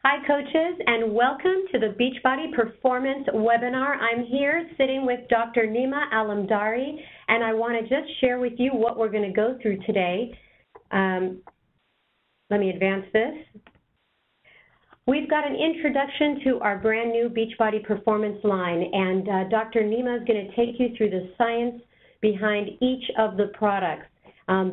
Hi, coaches, and welcome to the Beachbody Performance webinar. I'm here sitting with Dr. Nima Alamdari, and I want to just share with you what we're going to go through today. Let me advance this. We've got an introduction to our brand new Beachbody Performance line, and Dr. Nima is going to take you through the science behind each of the products,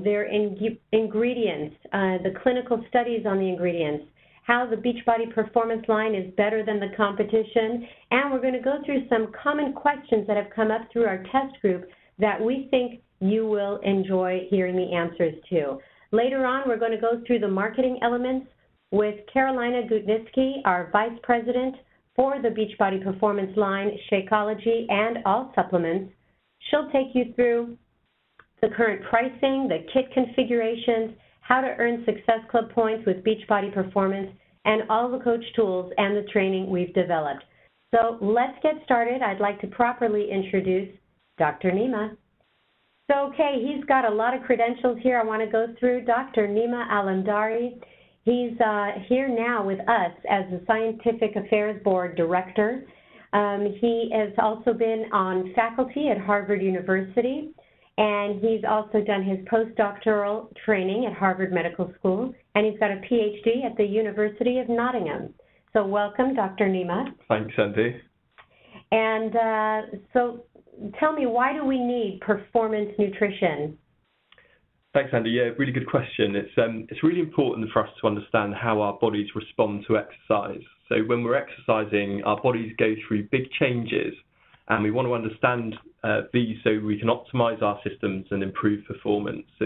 their ingredients, the clinical studies on the ingredients, how the Beachbody Performance line is better than the competition, and we're going to go through some common questions that have come up through our test group that we think you will enjoy hearing the answers to. Later on, we're going to go through the marketing elements with Carolina Gutnitsky, our Vice President for the Beachbody Performance line, Shakeology, and all supplements. She'll take you through the current pricing, the kit configurations, how to earn Success Club points with Beachbody Performance, and all the coach tools and the training we've developed. So let's get started. I'd like to properly introduce Dr. Nima. So, okay, he's got a lot of credentials here I want to go through. Dr. Nima Alamdari, he's here now with us as the Scientific Affairs Board Director. He has also been on faculty at Harvard University, and he's also done his postdoctoral training at Harvard Medical School, and he's got a PhD at the University of Nottingham. So welcome, Dr. Nima. Thanks, Andy. And so tell me, why do we need performance nutrition? Thanks, Andy. Yeah, really good question. It's really important for us to understand how our bodies respond to exercise. So when we're exercising, our bodies go through big changes, and we want to understand these so we can optimize our systems and improve performance. So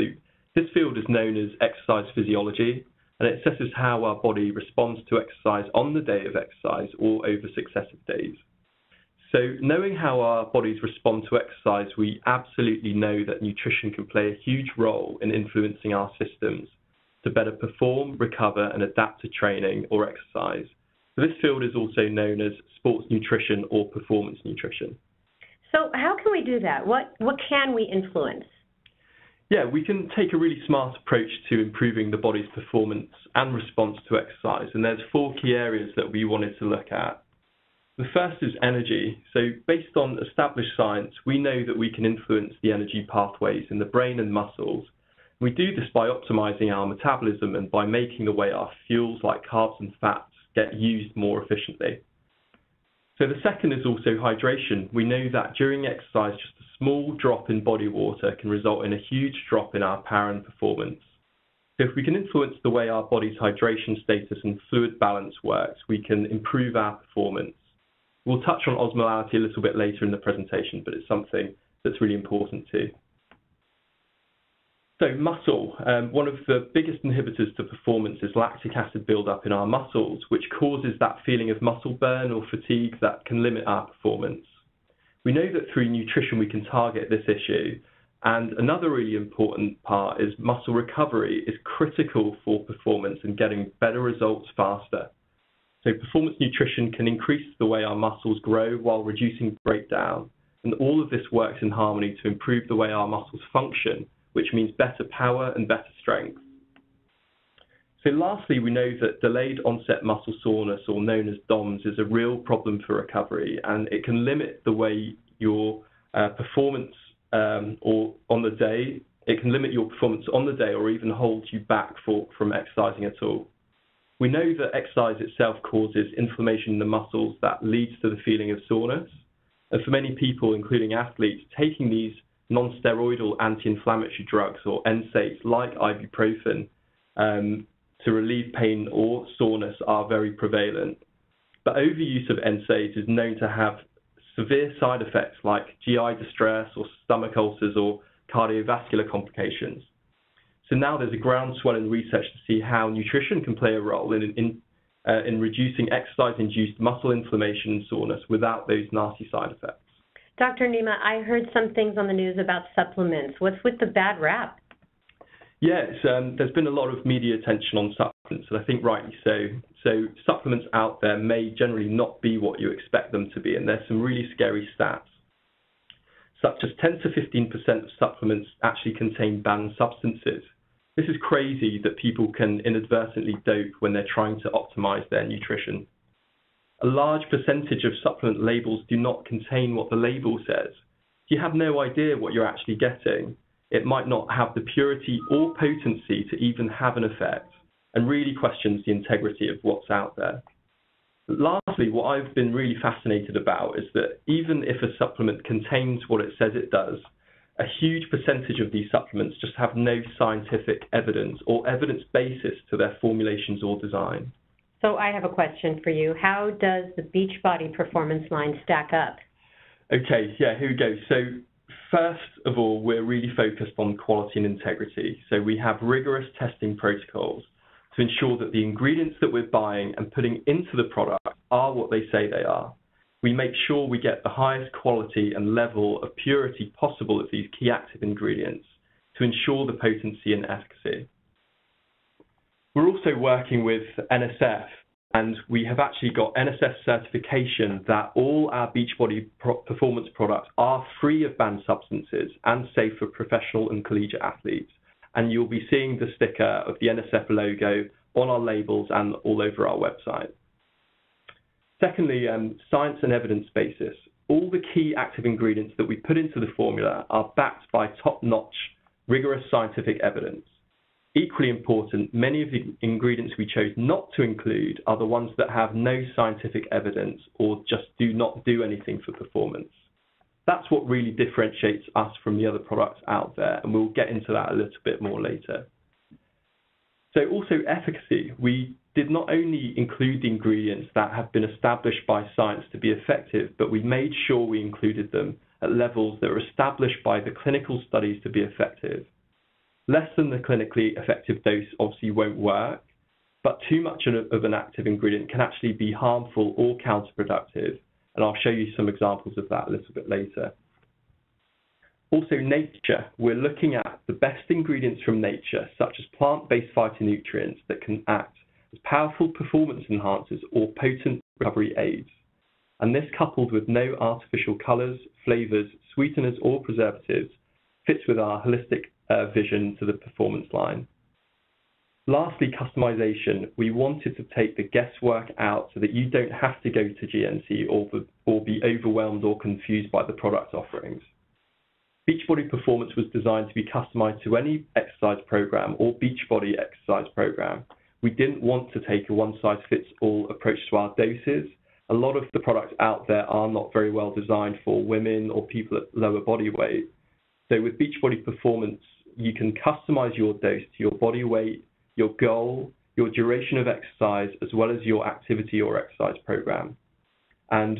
this field is known as exercise physiology, and it assesses how our body responds to exercise on the day of exercise or over successive days. So knowing how our bodies respond to exercise, we absolutely know that nutrition can play a huge role in influencing our systems to better perform, recover, and adapt to training or exercise. So this field is also known as sports nutrition or performance nutrition. So how can we do that? What can we influence? Yeah, we can take a really smart approach to improving the body's performance and response to exercise, and there's 4 key areas that we wanted to look at. The first is energy. So based on established science, we know that we can influence the energy pathways in the brain and muscles. We do this by optimizing our metabolism and by making the way our fuels like carbs and fats get used more efficiently. So the second is also hydration. We know that during exercise, just a small drop in body water can result in a huge drop in our power and performance. So if we can influence the way our body's hydration status and fluid balance works, we can improve our performance. We'll touch on osmolality a little bit later in the presentation, but it's something that's really important too. So muscle, one of the biggest inhibitors to performance is lactic acid buildup in our muscles, which causes that feeling of muscle burn or fatigue that can limit our performance. We know that through nutrition we can target this issue, and another really important part is muscle recovery is critical for performance and getting better results faster. So performance nutrition can increase the way our muscles grow while reducing breakdown, and all of this works in harmony to improve the way our muscles function, which means better power and better strength. So lastly, we know that delayed onset muscle soreness, or known as DOMS, is a real problem for recovery, and it can limit the way your performance or on the day. It can limit your performance on the day or even hold you back from exercising at all. We know that exercise itself causes inflammation in the muscles that leads to the feeling of soreness. And for many people, including athletes, taking these non-steroidal anti-inflammatory drugs, or NSAIDs, like ibuprofen, to relieve pain or soreness are very prevalent. But overuse of NSAIDs is known to have severe side effects like GI distress or stomach ulcers or cardiovascular complications. So now there's a groundswell in research to see how nutrition can play a role in reducing exercise-induced muscle inflammation and soreness without those nasty side effects. Dr. Nima, I heard some things on the news about supplements. What's with the bad rap? Yes, there's been a lot of media attention on supplements, and I think rightly so. So supplements out there may generally not be what you expect them to be, and there's some really scary stats, such as 10 to 15% of supplements actually contain banned substances. This is crazy that people can inadvertently dope when they're trying to optimize their nutrition. A large percentage of supplement labels do not contain what the label says. You have no idea what you're actually getting. It might not have the purity or potency to even have an effect, and really questions the integrity of what's out there. Lastly, what I've been really fascinated about is that even if a supplement contains what it says it does, a huge percentage of these supplements just have no scientific evidence or evidence basis to their formulations or design. So I have a question for you. How does the Beachbody Performance line stack up? Okay, yeah, here we go. So first of all, we're really focused on quality and integrity. So we have rigorous testing protocols to ensure that the ingredients that we're buying and putting into the product are what they say they are. We make sure we get the highest quality and level of purity possible of these key active ingredients to ensure the potency and efficacy. We're also working with NSF, and we have actually got NSF certification that all our Beachbody Performance products are free of banned substances and safe for professional and collegiate athletes. And you'll be seeing the sticker of the NSF logo on our labels and all over our website. Secondly, science and evidence basis. All the key active ingredients that we put into the formula are backed by top-notch, rigorous scientific evidence. Equally important, many of the ingredients we chose not to include are the ones that have no scientific evidence or just do not do anything for performance. That's what really differentiates us from the other products out there, and we'll get into that a little bit more later. So also efficacy. We did not only include the ingredients that have been established by science to be effective, but we made sure we included them at levels that are established by the clinical studies to be effective. Less than the clinically effective dose obviously won't work, but too much of an active ingredient can actually be harmful or counterproductive, and I'll show you some examples of that a little bit later. Also nature, we're looking at the best ingredients from nature, such as plant-based phytonutrients that can act as powerful performance enhancers or potent recovery aids. And this, coupled with no artificial colours, flavours, sweeteners or preservatives, fits with our holistic vision to the performance line. Lastly, customization. We wanted to take the guesswork out so that you don't have to go to GNC or be overwhelmed or confused by the product offerings. Beachbody Performance was designed to be customized to any exercise program or Beachbody exercise program. We didn't want to take a one-size-fits-all approach to our doses. A lot of the products out there are not very well designed for women or people at lower body weight. So with Beachbody Performance, you can customize your dose to your body weight, your goal, your duration of exercise, as well as your activity or exercise program. And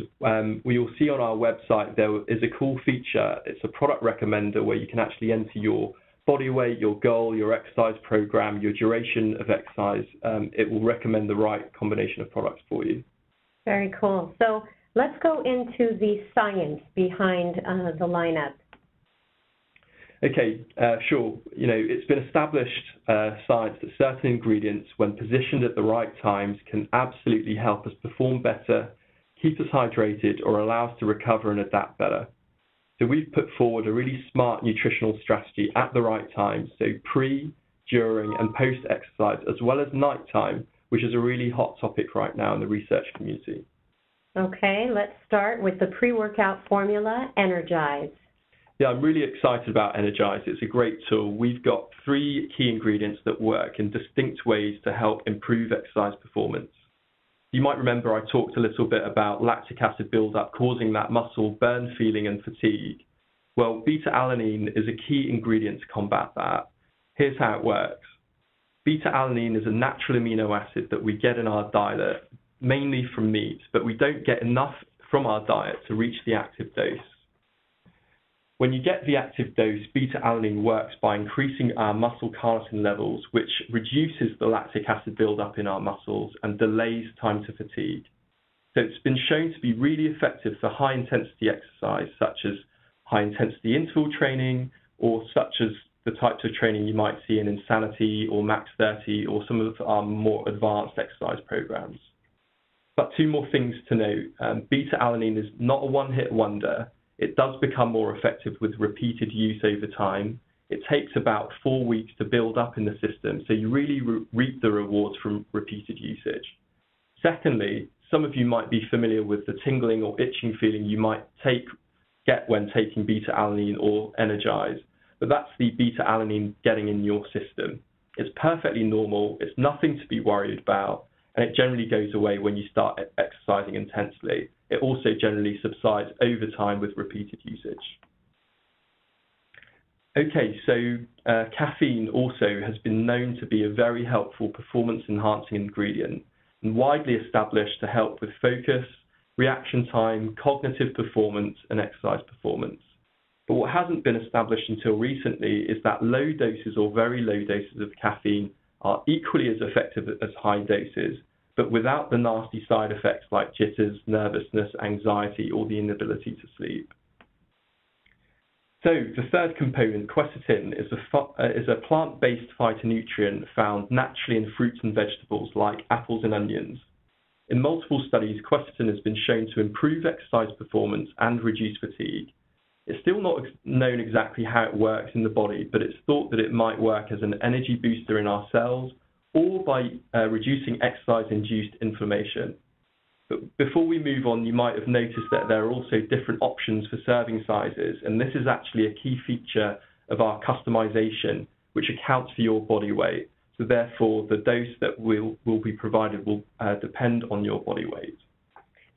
we will see on our website there is a cool feature. It's a product recommender where you can actually enter your body weight, your goal, your exercise program, your duration of exercise. It will recommend the right combination of products for you. Very cool. So let's go into the science behind the lineup. Okay, sure. You know, it's been established science that certain ingredients, when positioned at the right times, can absolutely help us perform better, keep us hydrated, or allow us to recover and adapt better. So we've put forward a really smart nutritional strategy at the right time, so pre, during, and post-exercise, as well as nighttime, which is a really hot topic right now in the research community. Okay, let's start with the pre-workout formula, Energize. Yeah, I'm really excited about ENERGIZE. It's a great tool. We've got 3 key ingredients that work in distinct ways to help improve exercise performance. You might remember I talked a little bit about lactic acid buildup causing that muscle burn feeling and fatigue. Well, beta-alanine is a key ingredient to combat that. Here's how it works. Beta-alanine is a natural amino acid that we get in our diet, mainly from meat, but we don't get enough from our diet to reach the active dose. When you get the active dose, beta-alanine works by increasing our muscle carnotin levels, which reduces the lactic acid buildup in our muscles and delays time to fatigue. So it's been shown to be really effective for high-intensity exercise, such as high-intensity interval training, or such as the types of training you might see in Insanity or Max 30 or some of our more advanced exercise programs. But 2 more things to note. Beta-alanine is not a one-hit wonder. It does become more effective with repeated use over time. it takes about 4 weeks to build up in the system, so you really reap the rewards from repeated usage. Secondly, some of you might be familiar with the tingling or itching feeling you might get when taking beta-alanine or ENERGIZE, but that's the beta-alanine getting in your system. It's perfectly normal, it's nothing to be worried about, and it generally goes away when you start exercising intensely. It also generally subsides over time with repeated usage. Okay, so caffeine also has been known to be a very helpful performance-enhancing ingredient and widely established to help with focus, reaction time, cognitive performance, and exercise performance. But what hasn't been established until recently is that low doses or very low doses of caffeine are equally as effective as high doses, but without the nasty side effects like jitters, nervousness, anxiety, or the inability to sleep. So the third component, quercetin, is a plant-based phytonutrient found naturally in fruits and vegetables like apples and onions. In multiple studies, quercetin has been shown to improve exercise performance and reduce fatigue. It's still not known exactly how it works in the body, but it's thought that it might work as an energy booster in our cells or by reducing exercise-induced inflammation. But before we move on, you might have noticed that there are also different options for serving sizes, and this is actually a key feature of our customization, which accounts for your body weight. So therefore, the dose that will be provided will depend on your body weight.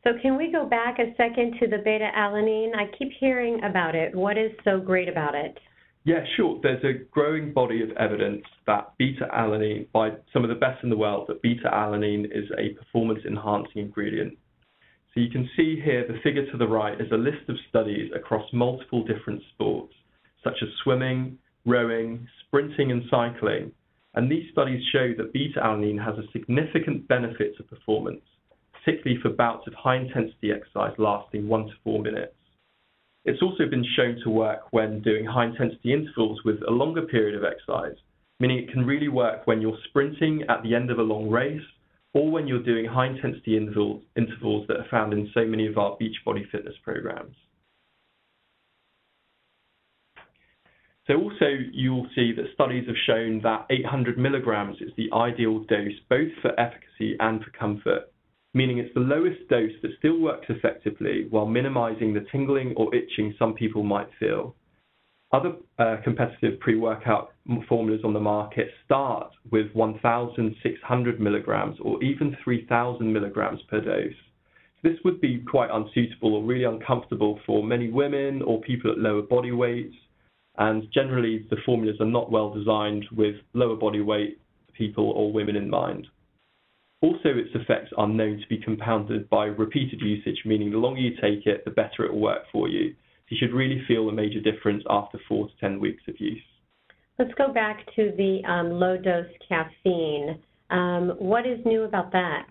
So can we go back a second to the beta-alanine? I keep hearing about it. What is so great about it? Yeah, sure. There's a growing body of evidence that beta-alanine, by some of the best in the world, that beta-alanine is a performance-enhancing ingredient. So you can see here the figure to the right is a list of studies across multiple different sports, such as swimming, rowing, sprinting, and cycling. And these studies show that beta-alanine has a significant benefit to performance, particularly for bouts of high-intensity exercise lasting 1 to 4 minutes. It's also been shown to work when doing high-intensity intervals with a longer period of exercise, meaning it can really work when you're sprinting at the end of a long race or when you're doing high-intensity intervals that are found in so many of our Beachbody fitness programs. So also you'll see that studies have shown that 800 milligrams is the ideal dose both for efficacy and for comfort, meaning it's the lowest dose that still works effectively while minimizing the tingling or itching some people might feel. Other competitive pre-workout formulas on the market start with 1,600 milligrams or even 3,000 milligrams per dose. This would be quite unsuitable or really uncomfortable for many women or people at lower body weights, and generally the formulas are not well designed with lower body weight people or women in mind. Also, its effects are known to be compounded by repeated usage, meaning the longer you take it, the better it will work for you. So you should really feel a major difference after 4 to 10 weeks of use. Let's go back to the low-dose caffeine. What is new about that?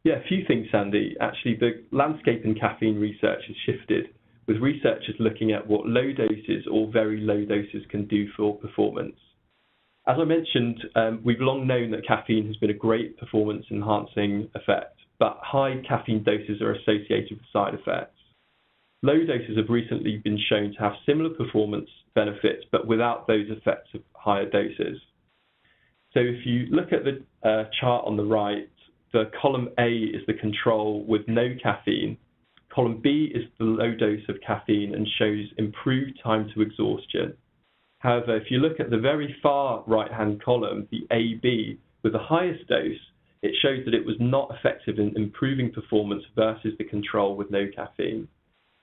Yeah, a few things, Sandy. Actually, the landscape in caffeine research has shifted, with researchers looking at what low doses or very low doses can do for performance. As I mentioned, we've long known that caffeine has been a great performance-enhancing effect, but high caffeine doses are associated with side effects. Low doses have recently been shown to have similar performance benefits, but without those effects of higher doses. So if you look at the chart on the right, the column A is the control with no caffeine. Column B is the low dose of caffeine and shows improved time to exhaustion. However, if you look at the very far right-hand column, the AB, with the highest dose, it shows that it was not effective in improving performance versus the control with no caffeine.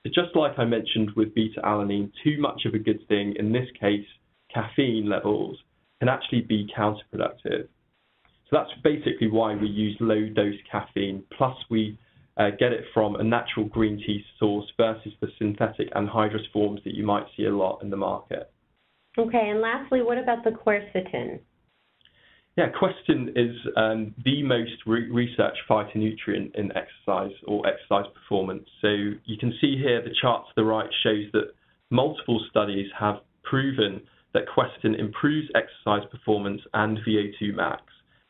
So just like I mentioned with beta-alanine, too much of a good thing, in this case, caffeine levels, can actually be counterproductive. So that's basically why we use low-dose caffeine, plus we get it from a natural green tea source versus the synthetic anhydrous forms that you might see a lot in the market. Okay, and lastly, what about the quercetin? Yeah, quercetin is the most researched phytonutrient in exercise or exercise performance. So you can see here the chart to the right shows that multiple studies have proven that quercetin improves exercise performance and VO2 max.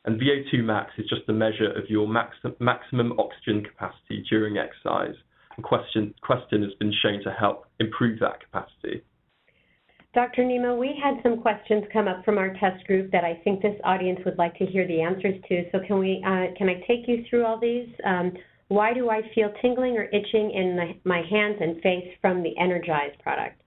And VO2 max is just a measure of your maximum oxygen capacity during exercise. And quercetin has been shown to help improve that capacity. Dr. Nima, we had some questions come up from our test group that I think this audience would like to hear the answers to. So can I take you through all these? Why do I feel tingling or itching in my hands and face from the ENERGIZE product?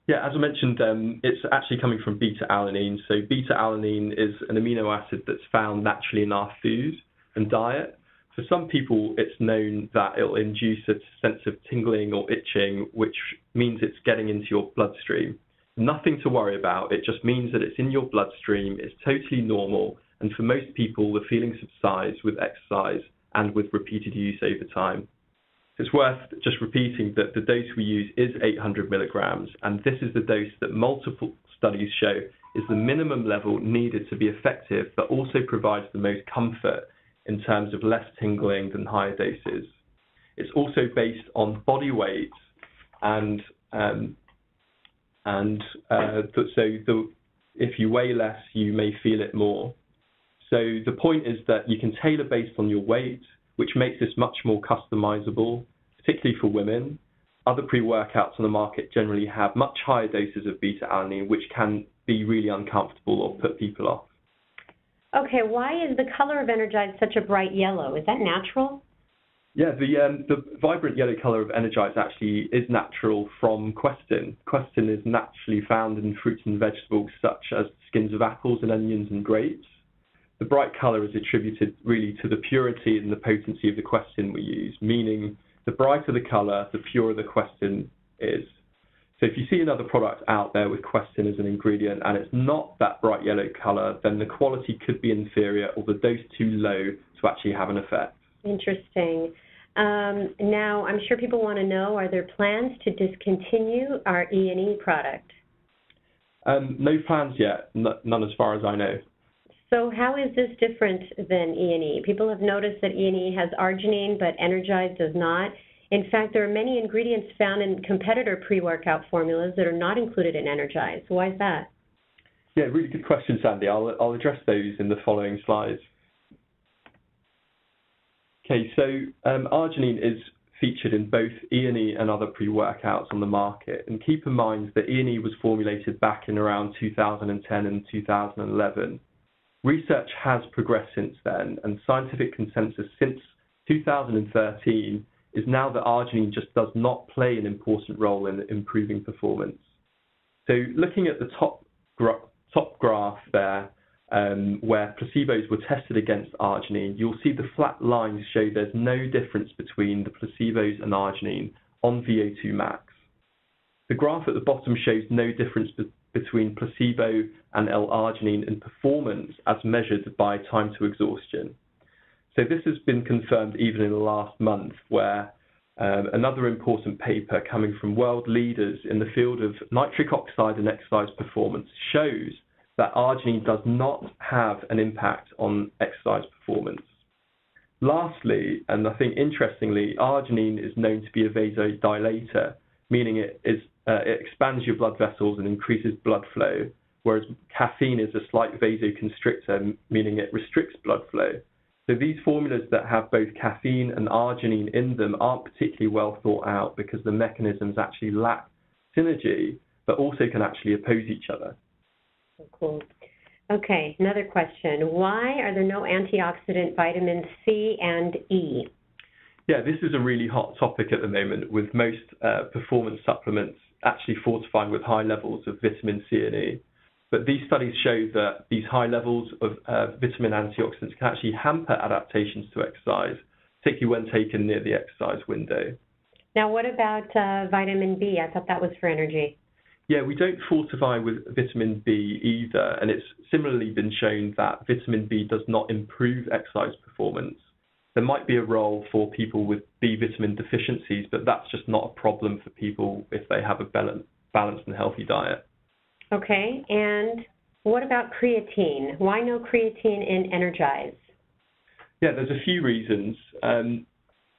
Yeah, as I mentioned, it's actually coming from beta-alanine. So beta-alanine is an amino acid that's found naturally in our food and diet. For some people, it's known that it'll induce a sense of tingling or itching, which means it's getting into your bloodstream. Nothing to worry about. It just means that it's in your bloodstream. It's totally normal. And for most people, the feeling subsides with exercise and with repeated use over time. It's worth just repeating that the dose we use is 800 milligrams, and this is the dose that multiple studies show is the minimum level needed to be effective, but also provides the most comfort in terms of less tingling than higher doses. It's also based on body weight, and if you weigh less, you may feel it more. So the point is that you can tailor based on your weight, which makes this much more customizable, particularly for women. Other pre-workouts on the market generally have much higher doses of beta-alanine, which can be really uncomfortable or put people off. Okay, why is the color of ENERGIZE such a bright yellow? Is that natural? Yeah, the vibrant yellow color of ENERGIZE actually is natural from quercetin. Quercetin is naturally found in fruits and vegetables such as skins of apples and onions and grapes. The bright color is attributed really to the purity and the potency of the quercetin we use, meaning the brighter the color, the purer the quercetin is. So if you see another product out there with quercetin as an ingredient and it's not that bright yellow color, then the quality could be inferior or the dose too low to actually have an effect. Interesting. Now, I'm sure people want to know, are there plans to discontinue our E&E product? No plans yet, none as far as I know. So how is this different than E&E? People have noticed that E&E has arginine, but ENERGIZE does not. In fact, there are many ingredients found in competitor pre-workout formulas that are not included in ENERGIZE. Why is that? Yeah, really good question, Sandy. I'll address those in the following slides. Okay, so arginine is featured in both E&E and other pre-workouts on the market. And keep in mind that E&E was formulated back in around 2010 and 2011. Research has progressed since then, and scientific consensus since 2013 is now that arginine just does not play an important role in improving performance. So looking at the top graph there, where placebos were tested against arginine, you'll see the flat lines show there's no difference between the placebos and arginine on VO2 max. The graph at the bottom shows no difference between placebo and L-arginine in performance as measured by time to exhaustion. So this has been confirmed even in the last month, where another important paper coming from world leaders in the field of nitric oxide and exercise performance shows that arginine does not have an impact on exercise performance. Lastly, and I think interestingly, arginine is known to be a vasodilator, meaning it expands your blood vessels and increases blood flow, whereas caffeine is a slight vasoconstrictor, meaning it restricts blood flow. So these formulas that have both caffeine and arginine in them aren't particularly well thought out because the mechanisms actually lack synergy, but also can actually oppose each other. Cool. Okay, another question. Why are there no antioxidant vitamins C and E? Yeah, this is a really hot topic at the moment, with most performance supplements actually fortifying with high levels of vitamin C and E. But these studies show that these high levels of vitamin antioxidants can actually hamper adaptations to exercise, particularly when taken near the exercise window. Now, what about vitamin B? I thought that was for energy. Yeah, we don't fortify with vitamin B either, and it's similarly been shown that vitamin B does not improve exercise performance. There might be a role for people with B vitamin deficiencies, but that's just not a problem for people if they have a balanced and healthy diet. Okay, and what about creatine? Why no creatine in ENERGIZE? Yeah, there's a few reasons.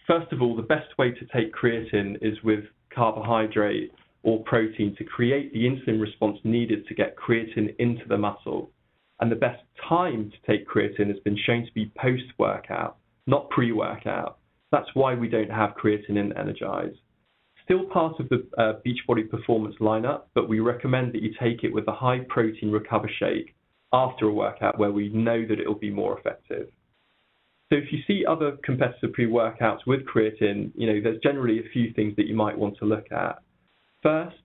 First of all, the best way to take creatine is with carbohydrate or protein to create the insulin response needed to get creatine into the muscle. And the best time to take creatine has been shown to be post-workout, not pre-workout. That's why we don't have creatine in ENERGIZE. Still part of the Beachbody Performance lineup, but we recommend that you take it with a high protein recover shake after a workout where we know that it will be more effective. So if you see other competitor pre-workouts with creatine, there's generally a few things that you might want to look at. First,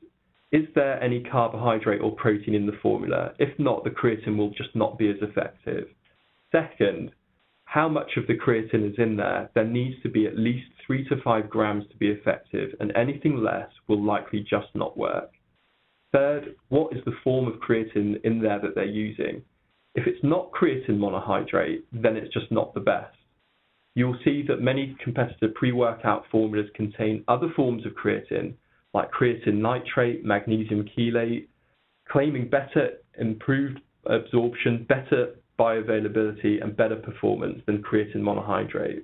is there any carbohydrate or protein in the formula? If not, the creatine will just not be as effective. Second, how much of the creatine is in there? There needs to be at least 3 to 5 grams to be effective, and anything less will likely just not work. Third, what is the form of creatine in there that they're using? If it's not creatine monohydrate, then it's just not the best. You'll see that many competitor pre-workout formulas contain other forms of creatine, like creatine nitrate, magnesium chelate, claiming better improved absorption, better bioavailability, and better performance than creatine monohydrate.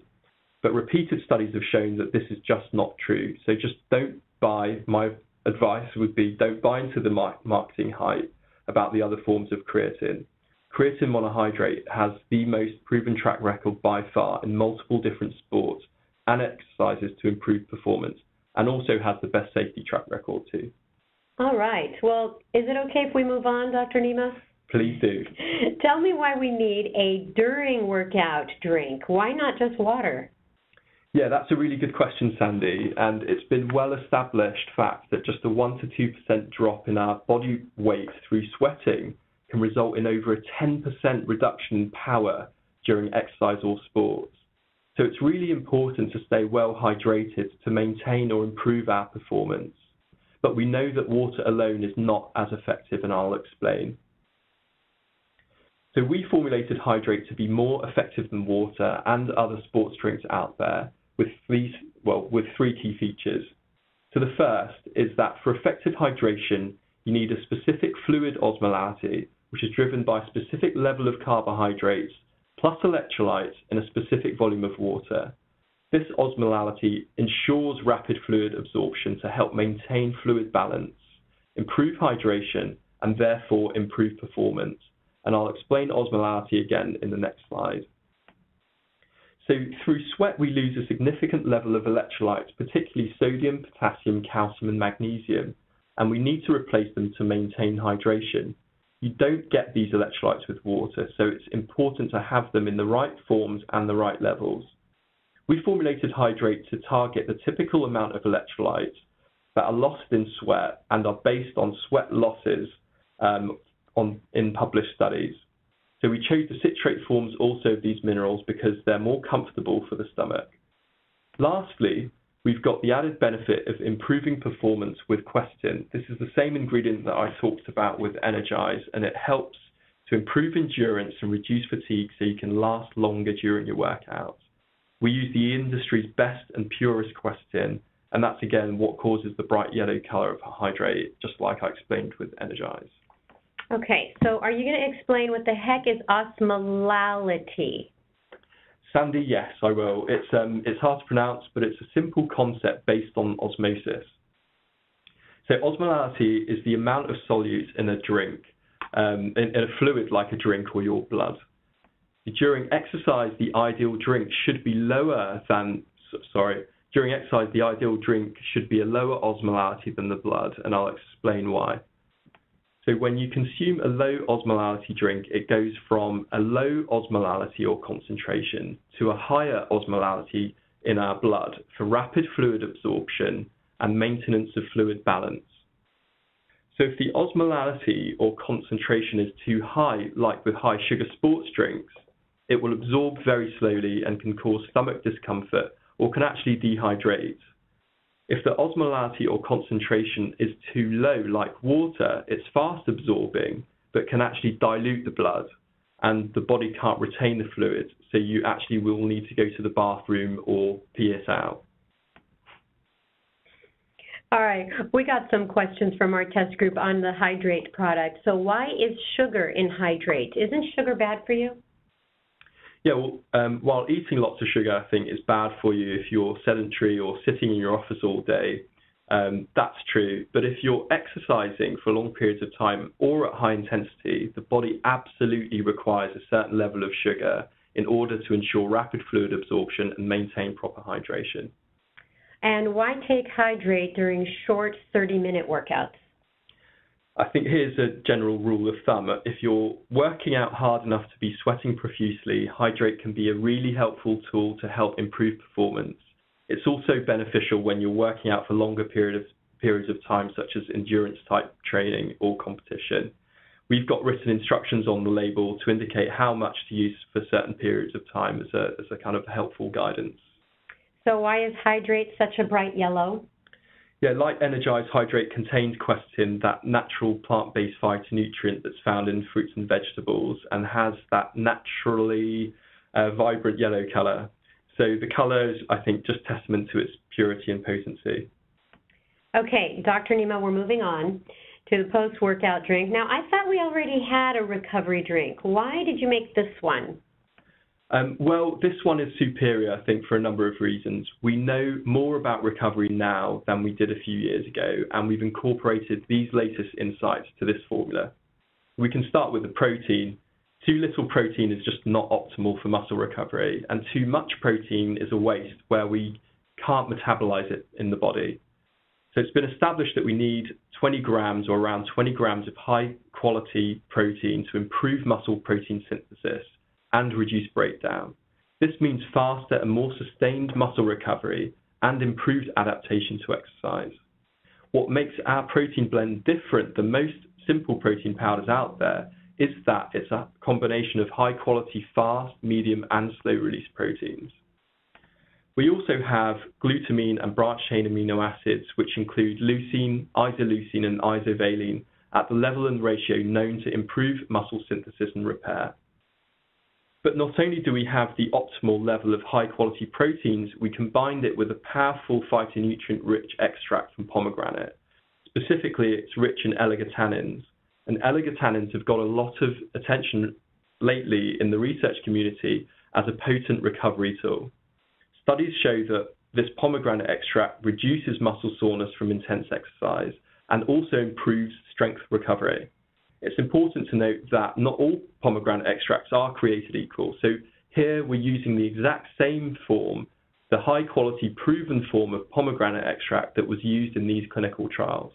But repeated studies have shown that this is just not true. So just don't buy, my advice would be, don't buy into the marketing hype about the other forms of creatine. Creatine monohydrate has the most proven track record by far in multiple different sports and exercises to improve performance, and also has the best safety track record too. All right. Well, is it okay if we move on, Dr. Nima? Please do. Tell me why we need a during workout drink. Why not just water? Yeah, that's a really good question, Sandy. And it's been well-established fact that just a 1 to 2% drop in our body weight through sweating can result in over a 10% reduction in power during exercise or sports. So it's really important to stay well hydrated to maintain or improve our performance. But we know that water alone is not as effective, and I'll explain. So we formulated Hydrate to be more effective than water and other sports drinks out there with three key features. So the first is that for effective hydration, you need a specific fluid osmolality, which is driven by a specific level of carbohydrates plus electrolytes in a specific volume of water. This osmolality ensures rapid fluid absorption to help maintain fluid balance, improve hydration, and therefore improve performance. And I'll explain osmolality again in the next slide. So through sweat, we lose a significant level of electrolytes, particularly sodium, potassium, calcium, and magnesium, and we need to replace them to maintain hydration. You don't get these electrolytes with water, so it's important to have them in the right forms and the right levels. We formulated Hydrate to target the typical amount of electrolytes that are lost in sweat and are based on sweat losses in published studies. So we chose the citrate forms also of these minerals because they're more comfortable for the stomach. Lastly, we've got the added benefit of improving performance with QUERCETIN. This is the same ingredient that I talked about with ENERGIZE, and it helps to improve endurance and reduce fatigue so you can last longer during your workouts. We use the industry's best and purest QUERCETIN, and that's again what causes the bright yellow color of Hydrate, just like I explained with ENERGIZE. Okay, so are you going to explain what the heck is osmolality? Sandy, yes, I will. It's hard to pronounce, but it's a simple concept based on osmosis. So osmolality is the amount of solutes in a drink, in a fluid like a drink or your blood. During exercise, the ideal drink should be should be a lower osmolality than the blood, and I'll explain why. So when you consume a low osmolality drink, it goes from a low osmolality or concentration to a higher osmolality in our blood for rapid fluid absorption and maintenance of fluid balance. So if the osmolality or concentration is too high, like with high sugar sports drinks, it will absorb very slowly and can cause stomach discomfort or can actually dehydrate. If the osmolality or concentration is too low, like water, it's fast absorbing, but can actually dilute the blood, and the body can't retain the fluid, so you actually will need to go to the bathroom or pee it out. All right, we got some questions from our test group on the Hydrate product. So why is sugar in Hydrate? Isn't sugar bad for you? Yeah, well, while eating lots of sugar, I think, is bad for you if you're sedentary or sitting in your office all day. That's true. But if you're exercising for long periods of time or at high intensity, the body absolutely requires a certain level of sugar in order to ensure rapid fluid absorption and maintain proper hydration. And why take hydrate during short 30-minute workouts? I think here's a general rule of thumb. If you're working out hard enough to be sweating profusely, hydrate can be a really helpful tool to help improve performance. It's also beneficial when you're working out for longer periods of time, such as endurance-type training or competition. We've got written instructions on the label to indicate how much to use for certain periods of time as a kind of helpful guidance. So why is hydrate such a bright yellow? Yeah, like ENERGIZE, hydrate contains quercetin, that natural plant-based phytonutrient that's found in fruits and vegetables, and has that naturally vibrant yellow colour. So the colour is, I think, just testament to its purity and potency. Okay, Dr. Nima, we're moving on to the post-workout drink. Now, I thought we already had a recovery drink. Why did you make this one? Well, this one is superior, I think, for a number of reasons. We know more about recovery now than we did a few years ago, and we've incorporated these latest insights to this formula. We can start with the protein. Too little protein is just not optimal for muscle recovery, and too much protein is a waste where we can't metabolize it in the body. So it's been established that we need 20 grams or around 20 grams of high quality protein to improve muscle protein synthesis and reduce breakdown. This means faster and more sustained muscle recovery and improved adaptation to exercise. What makes our protein blend different than most simple protein powders out there is that it's a combination of high quality fast, medium and slow release proteins. We also have glutamine and branched chain amino acids, which include leucine, isoleucine and isovaline at the level and ratio known to improve muscle synthesis and repair. But not only do we have the optimal level of high quality proteins, we combined it with a powerful phytonutrient-rich extract from pomegranate. Specifically, it's rich in L-ARGININEs, and L-ARGININEs have got a lot of attention lately in the research community as a potent recovery tool. Studies show that this pomegranate extract reduces muscle soreness from intense exercise and also improves strength recovery. It's important to note that not all pomegranate extracts are created equal. So here we're using the exact same form, the high quality proven form of pomegranate extract that was used in these clinical trials.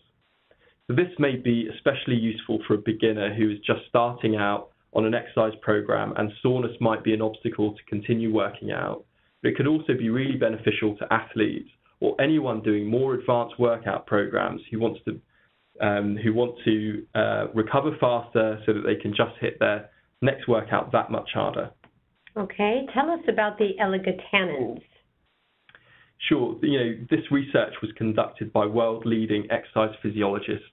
So this may be especially useful for a beginner who is just starting out on an exercise program and soreness might be an obstacle to continue working out. But it could also be really beneficial to athletes or anyone doing more advanced workout programs who want to recover faster so that they can just hit their next workout that much harder. Okay, tell us about the L-ARGININEs. Sure, this research was conducted by world-leading exercise physiologists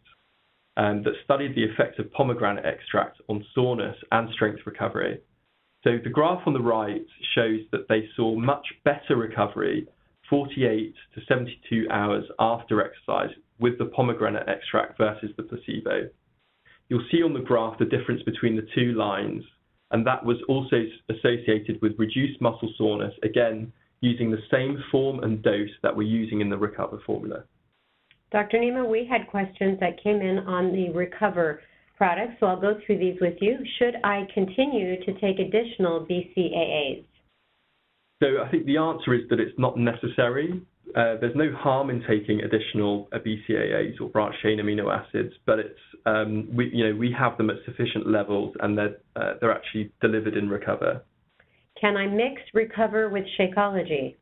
that studied the effect of pomegranate extract on soreness and strength recovery. So the graph on the right shows that they saw much better recovery 48 to 72 hours after exercise with the pomegranate extract versus the placebo. You'll see on the graph the difference between the two lines, and that was also associated with reduced muscle soreness, again, using the same form and dose that we're using in the Recover formula. Dr. Nima, we had questions that came in on the Recover product, so I'll go through these with you. Should I continue to take additional BCAAs? So I think the answer is that it's not necessary. There's no harm in taking additional BCAAs or branched chain amino acids, but it's we have them at sufficient levels and they're actually delivered in Recover. Can I mix Recover with Shakeology?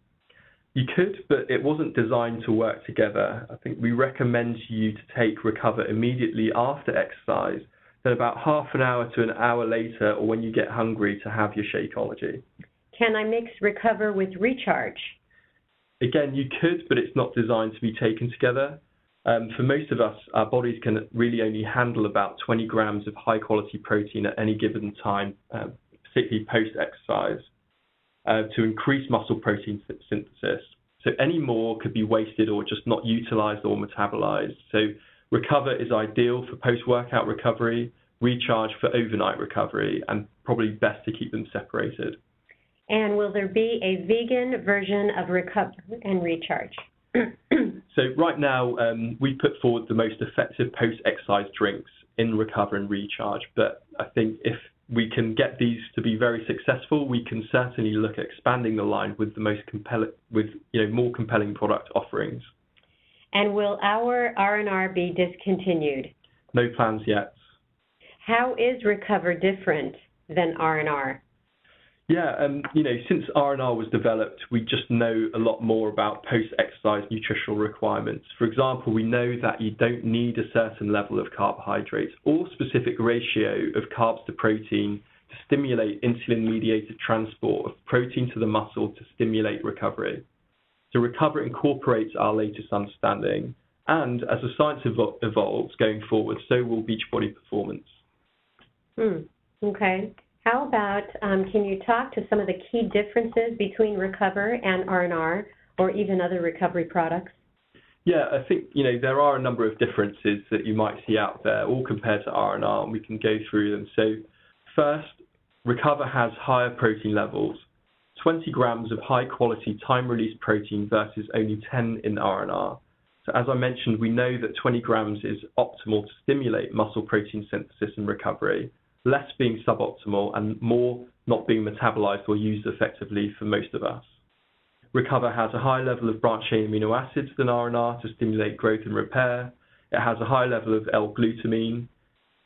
You could, but it wasn't designed to work together. I think we recommend you to take Recover immediately after exercise, then about half an hour to an hour later or when you get hungry to have your Shakeology. Can I mix Recover with Recharge? Again, you could, but it's not designed to be taken together. For most of us, our bodies can really only handle about 20 grams of high-quality protein at any given time, particularly post-exercise, to increase muscle protein synthesis. So any more could be wasted or just not utilized or metabolized. So Recover is ideal for post-workout recovery, Recharge for overnight recovery, and probably best to keep them separated. And will there be a vegan version of Recover and Recharge? So right now, we put forward the most effective post-exercise drinks in Recover and Recharge, but I think if we can get these to be very successful, we can certainly look at expanding the line with the more compelling product offerings. And will our R&R be discontinued? No plans yet. How is Recover different than R&R? Yeah, since R&R was developed, we just know a lot more about post-exercise nutritional requirements. For example, we know that you don't need a certain level of carbohydrates or specific ratio of carbs to protein to stimulate insulin-mediated transport of protein to the muscle to stimulate recovery. So Recover incorporates our latest understanding, and as the science evolves going forward, so will Beachbody Performance. Okay. How about, can you talk to some of the key differences between Recover and R&R, or even other recovery products? Yeah, I think, there are a number of differences that you might see out there, all compared to R&R, and we can go through them. So first, Recover has higher protein levels, 20 grams of high-quality time-release protein versus only 10 in R&R. So as I mentioned, we know that 20 grams is optimal to stimulate muscle protein synthesis and recovery, less being suboptimal and more not being metabolized or used effectively for most of us. Recover has a high level of branched-chain amino acids than R&R to stimulate growth and repair. It has a high level of L-glutamine.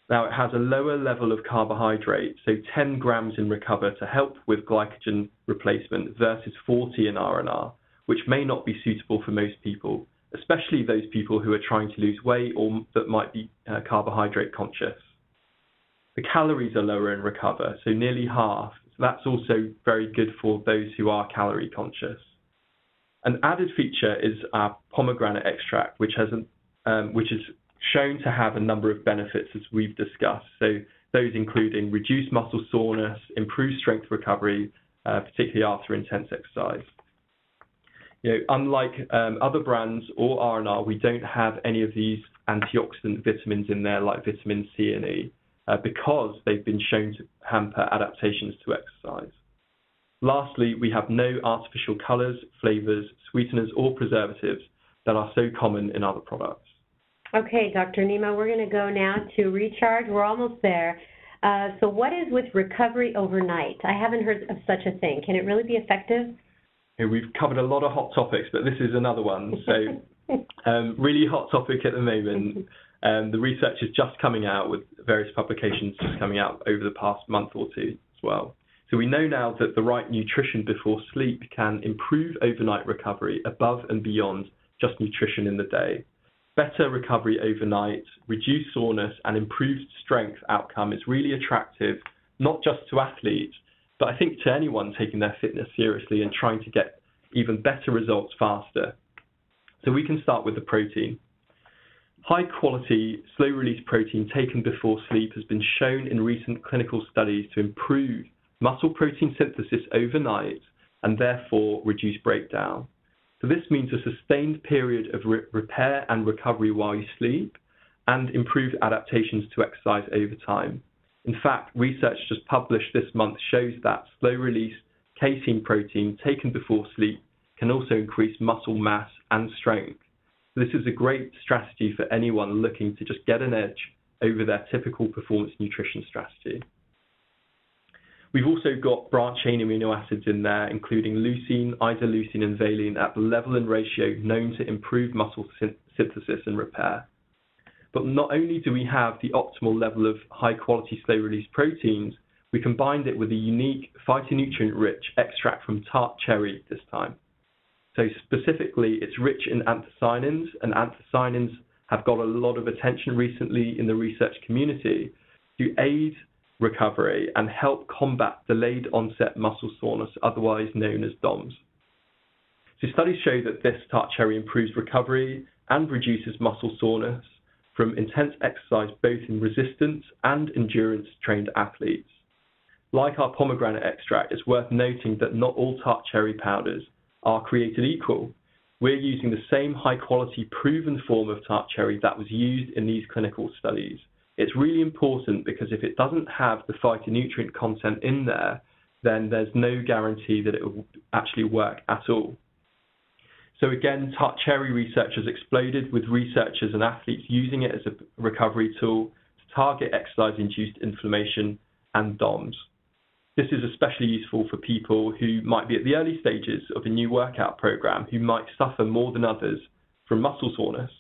Now it has a lower level of carbohydrate, so 10 grams in Recover to help with glycogen replacement versus 40 in R&R, which may not be suitable for most people, especially those people who are trying to lose weight or that might be carbohydrate conscious. The calories are lower in Recover, so nearly half. So that's also very good for those who are calorie conscious. An added feature is our pomegranate extract, which is shown to have a number of benefits as we've discussed. So those including reduced muscle soreness, improved strength recovery, particularly after intense exercise. Unlike other brands or R&R, we don't have any of these antioxidant vitamins in there like vitamin C and E. Because they've been shown to hamper adaptations to exercise. Lastly, we have no artificial colors, flavors, sweeteners, or preservatives that are so common in other products. Okay, Dr. Nima, we're going to go now to recharge. We're almost there. So what is with recovery overnight? I haven't heard of such a thing. Can it really be effective? We've covered a lot of hot topics, but this is another one. So really hot topic at the moment. The research is just coming out with various publications just coming out over the past month or two as well. So we know now that the right nutrition before sleep can improve overnight recovery above and beyond just nutrition in the day. Better recovery overnight, reduced soreness and improved strength outcome is really attractive, not just to athletes, but I think to anyone taking their fitness seriously and trying to get even better results faster. So we can start with the protein. High-quality, slow-release protein taken before sleep has been shown in recent clinical studies to improve muscle protein synthesis overnight and therefore reduce breakdown. So this means a sustained period of repair and recovery while you sleep and improved adaptations to exercise over time. In fact, research just published this month shows that slow-release casein protein taken before sleep can also increase muscle mass and strength. This is a great strategy for anyone looking to just get an edge over their typical performance nutrition strategy. We've also got branched-chain amino acids in there, including leucine, isoleucine, and valine at the level and ratio known to improve muscle synthesis and repair. But not only do we have the optimal level of high-quality slow-release proteins, we combined it with a unique phytonutrient-rich extract from tart cherry this time. So specifically, it's rich in anthocyanins, and anthocyanins have got a lot of attention recently in the research community to aid recovery and help combat delayed onset muscle soreness, otherwise known as DOMS. So studies show that this tart cherry improves recovery and reduces muscle soreness from intense exercise both in resistance and endurance trained athletes. Like our pomegranate extract, it's worth noting that not all tart cherry powders are created equal. We're using the same high quality proven form of tart cherry that was used in these clinical studies. It's really important because if it doesn't have the phytonutrient content in there, then there's no guarantee that it will actually work at all. So again, tart cherry research has exploded with researchers and athletes using it as a recovery tool to target exercise-induced inflammation and DOMs. This is especially useful for people who might be at the early stages of a new workout program who might suffer more than others from muscle soreness.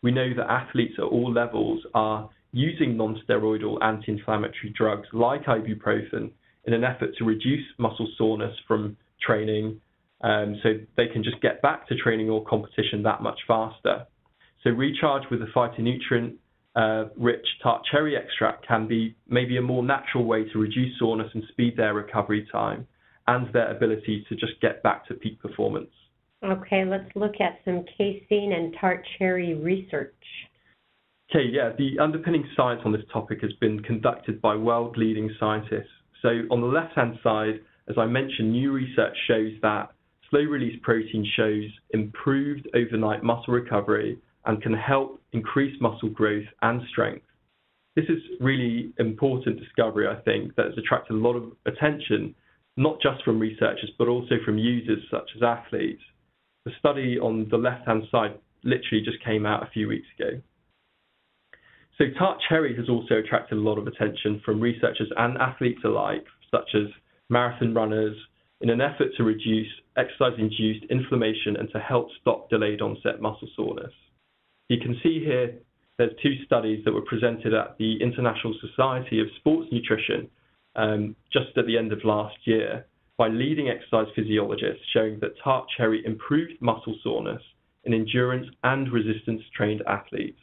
We know that athletes at all levels are using non-steroidal anti-inflammatory drugs like ibuprofen in an effort to reduce muscle soreness from training, so they can just get back to training or competition that much faster. So recharge with a phytonutrient rich tart cherry extract can be maybe a more natural way to reduce soreness and speed their recovery time and their ability to just get back to peak performance. Okay, let's look at some casein and tart cherry research. Okay, yeah, the underpinning science on this topic has been conducted by world-leading scientists. So on the left-hand side, as I mentioned, new research shows that slow-release protein shows improved overnight muscle recovery and can help increase muscle growth and strength. This is really important discovery, I think, that has attracted a lot of attention, not just from researchers, but also from users such as athletes. The study on the left-hand side literally just came out a few weeks ago. So tart cherry has also attracted a lot of attention from researchers and athletes alike, such as marathon runners, in an effort to reduce exercise-induced inflammation and to help stop delayed onset muscle soreness. You can see here there's two studies that were presented at the International Society of Sports Nutrition just at the end of last year by leading exercise physiologists showing that tart cherry improved muscle soreness in endurance and resistance-trained athletes.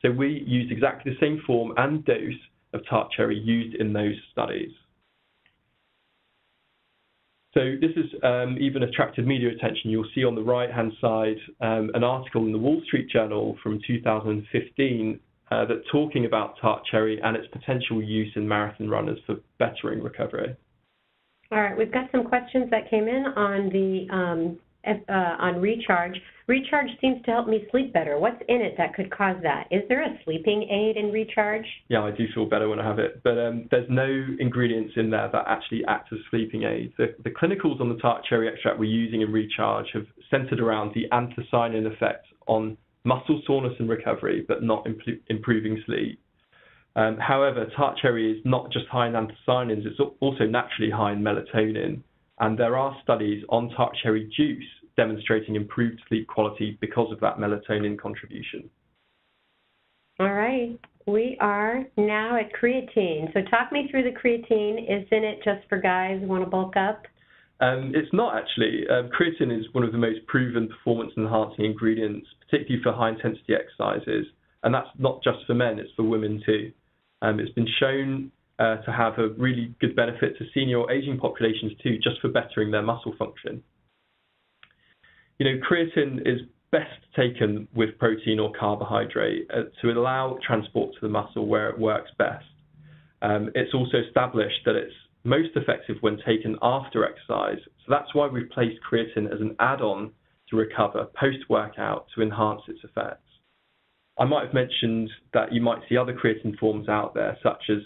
So we used exactly the same form and dose of tart cherry used in those studies. So this has even attracted media attention. You'll see on the right-hand side an article in the Wall Street Journal from 2015 that's talking about tart cherry and its potential use in marathon runners for bettering recovery. All right, we've got some questions that came in on the on Recharge. Recharge seems to help me sleep better. What's in it that could cause that? Is there a sleeping aid in Recharge? Yeah, I do feel better when I have it, but there's no ingredients in there that actually act as sleeping aids. The clinicals on the tart cherry extract we're using in Recharge have centered around the anthocyanin effect on muscle soreness and recovery, but not improving sleep. However, tart cherry is not just high in anthocyanins, it's also naturally high in melatonin. And there are studies on tart cherry juice demonstrating improved sleep quality because of that melatonin contribution. All right, we are now at creatine. So talk me through the creatine. Isn't it just for guys who want to bulk up? It's not actually. Creatine is one of the most proven performance-enhancing ingredients, particularly for high-intensity exercises. And that's not just for men, it's for women too. It's been shown to have a really good benefit to senior or aging populations too, just for bettering their muscle function. You know, creatine is best taken with protein or carbohydrate to allow transport to the muscle where it works best. It's also established that it's most effective when taken after exercise, so that's why we've placed creatine as an add-on to recover post-workout to enhance its effects. I might have mentioned that you might see other creatine forms out there, such as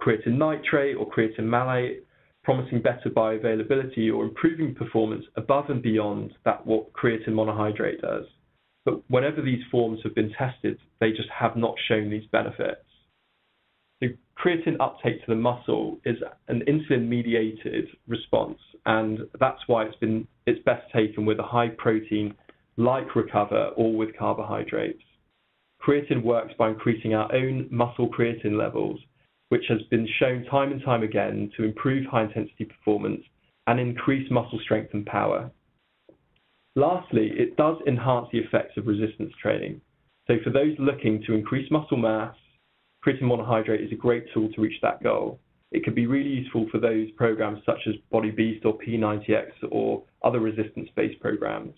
creatine nitrate or creatine malate, promising better bioavailability or improving performance above and beyond that what creatine monohydrate does. But whenever these forms have been tested, they just have not shown these benefits. The creatine uptake to the muscle is an insulin-mediated response, and that's why it's best taken with a high protein like Recover or with carbohydrates. Creatine works by increasing our own muscle creatine levels, which has been shown time and time again to improve high-intensity performance and increase muscle strength and power. Lastly, it does enhance the effects of resistance training. So for those looking to increase muscle mass, creatine monohydrate is a great tool to reach that goal. It can be really useful for those programs such as Body Beast or P90X or other resistance-based programs.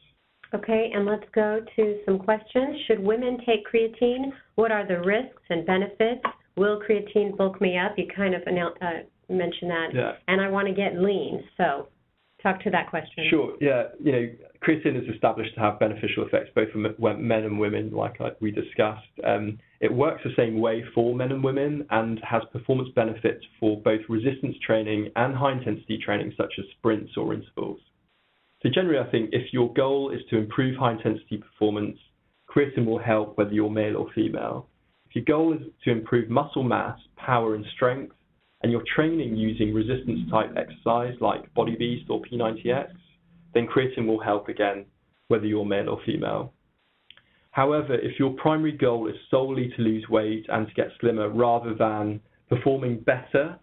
Okay, and let's go to some questions. Should women take creatine? What are the risks and benefits? Will creatine bulk me up? You kind of mentioned that. Yeah. And I want to get lean, so talk to that question. Sure, yeah. You know, creatine is established to have beneficial effects both for men and women, like we discussed. It works the same way for men and women and has performance benefits for both resistance training and high-intensity training, such as sprints or intervals. So generally, I think if your goal is to improve high-intensity performance, creatine will help whether you're male or female. If your goal is to improve muscle mass, power and strength, and you're training using resistance type exercise like Body Beast or P90X, then creatine will help again, whether you're male or female. However, if your primary goal is solely to lose weight and to get slimmer rather than performing better,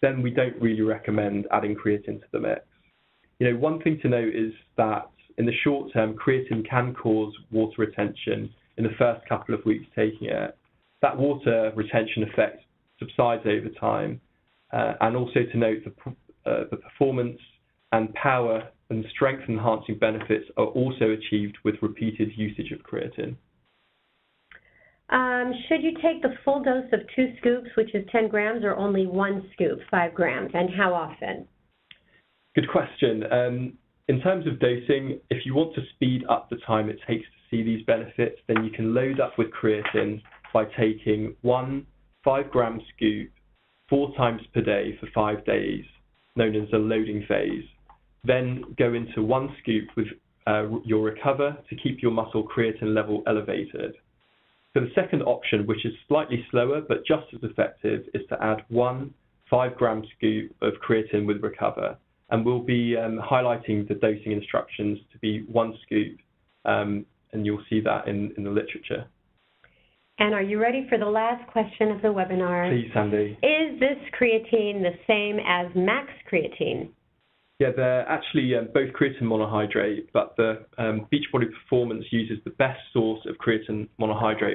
then we don't really recommend adding creatine to the mix. You know, one thing to note is that in the short term, creatine can cause water retention in the first couple of weeks taking it. That water retention effect subsides over time. And also to note the performance and power and strength enhancing benefits are also achieved with repeated usage of creatine. Should you take the full dose of 2 scoops, which is 10 grams, or only 1 scoop, 5 grams, and how often? Good question. In terms of dosing, if you want to speed up the time it takes to see these benefits, then you can load up with creatine by taking 1 5-gram scoop 4 times per day for 5 days, known as a loading phase. Then go into 1 scoop with your recover to keep your muscle creatine level elevated. So the second option, which is slightly slower but just as effective, is to add 1 5-gram scoop of creatine with recover. And we'll be highlighting the dosing instructions to be 1 scoop, and you'll see that in the literature. And are you ready for the last question of the webinar? Please, Sandy. Is this creatine the same as max creatine? Yeah, they're actually both creatine monohydrate, but the Beachbody Performance uses the best source of creatine monohydrate